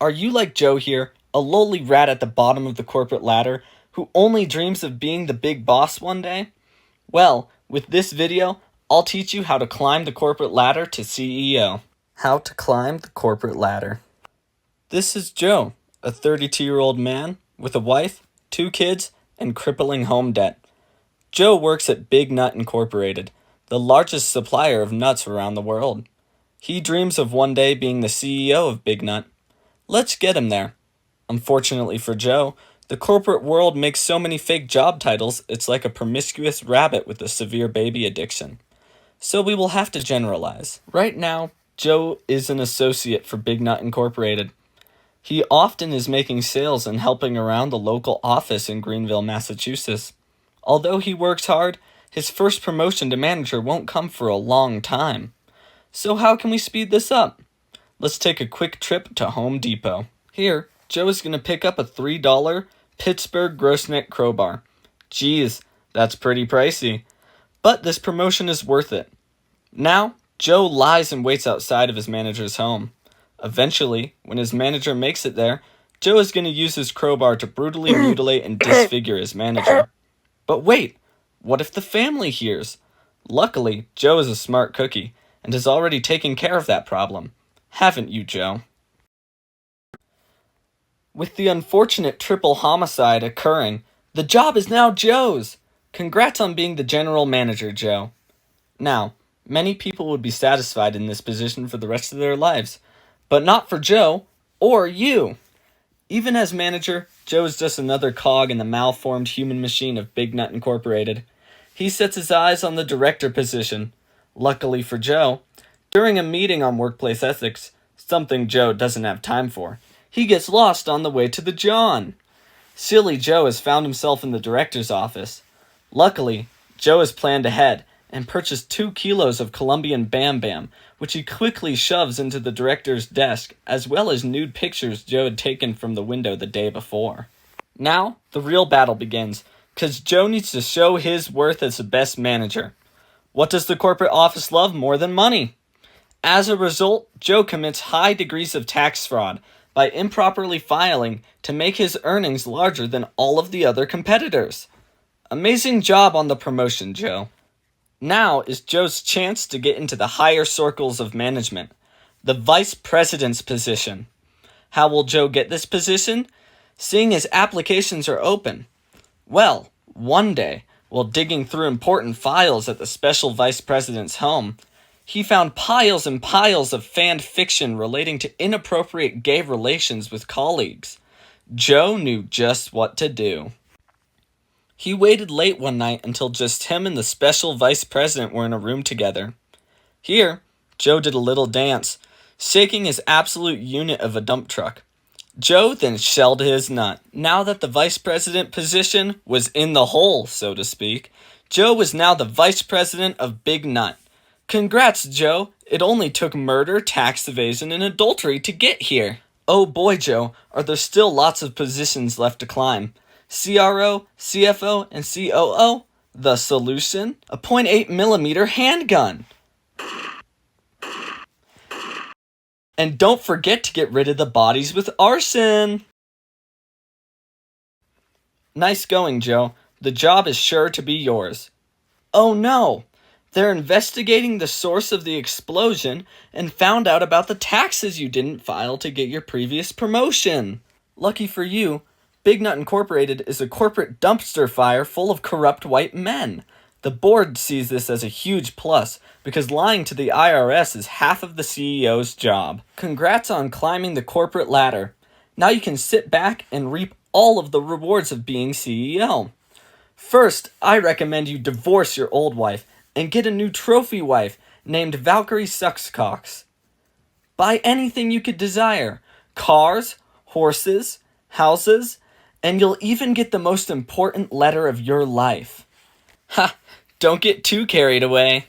Are you like Joe here, a lowly rat at the bottom of the corporate ladder who only dreams of being the big boss one day? Well, with this video, I'll teach you how to climb the corporate ladder to CEO. How to climb the corporate ladder. This is Joe, a 32-year-old man with a wife, 2 kids, and crippling home debt. Joe works at Big Nut Incorporated, the largest supplier of nuts around the world. He dreams of one day being the CEO of Big Nut. Let's get him there. Unfortunately for Joe, the corporate world makes so many fake job titles it's like a promiscuous rabbit with a severe baby addiction. So we will have to generalize. Right now, Joe is an associate for Big Nut Incorporated. He often is making sales and helping around the local office in Greenville, Massachusetts. Although he works hard, his first promotion to manager won't come for a long time. So how can we speed this up? Let's take a quick trip to Home Depot. Here, Joe is going to pick up a $3 Pittsburgh gross-neck crowbar. Geez, that's pretty pricey. But this promotion is worth it. Now, Joe lies and waits outside of his manager's home. Eventually, when his manager makes it there, Joe is going to use his crowbar to brutally mutilate and disfigure his manager. But wait, what if the family hears? Luckily, Joe is a smart cookie and has already taken care of that problem. Haven't you, Joe? With the unfortunate triple homicide occurring, the job is now Joe's. Congrats on being the general manager, Joe. Now, many people would be satisfied in this position for the rest of their lives, but not for Joe or you. Even as manager, Joe is just another cog in the malformed human machine of Big Nut Incorporated. He sets his eyes on the director position. Luckily for Joe, during a meeting on workplace ethics, something Joe doesn't have time for, he gets lost on the way to the John. Silly Joe has found himself in the director's office. Luckily, Joe has planned ahead and purchased 2 kilos of Colombian Bam Bam, which he quickly shoves into the director's desk, as well as nude pictures Joe had taken from the window the day before. Now, the real battle begins, because Joe needs to show his worth as the best manager. What does the corporate office love more than money? As a result, Joe commits high degrees of tax fraud by improperly filing to make his earnings larger than all of the other competitors. Amazing job on the promotion, Joe. Now is Joe's chance to get into the higher circles of management, the vice president's position. How will Joe get this position? Seeing his applications are open. Well, one day, while digging through important files at the special vice president's home, he found piles and piles of fan fiction relating to inappropriate gay relations with colleagues. Joe knew just what to do. He waited late one night until just him and the special vice president were in a room together. Here, Joe did a little dance, shaking his absolute unit of a dump truck. Joe then shelled his nut. Now that the vice president position was in the hole, so to speak, Joe was now the vice president of Big Nut. Congrats, Joe. It only took murder, tax evasion, and adultery to get here. Oh boy, Joe, are there still lots of positions left to climb. CRO, CFO, and COO? The solution? A .8mm handgun. And don't forget to get rid of the bodies with arson. Nice going, Joe. The job is sure to be yours. Oh no! They're investigating the source of the explosion and found out about the taxes you didn't file to get your previous promotion. Lucky for you, Big Nut Incorporated is a corporate dumpster fire full of corrupt white men. The board sees this as a huge plus because lying to the IRS is half of the CEO's job. Congrats on climbing the corporate ladder. Now you can sit back and reap all of the rewards of being CEO. First, I recommend you divorce your old wife and get a new trophy wife named Valkyrie Suckscocks. Buy anything you could desire. Cars, horses, houses, and you'll even get the most important letter of your life. Ha! Don't get too carried away.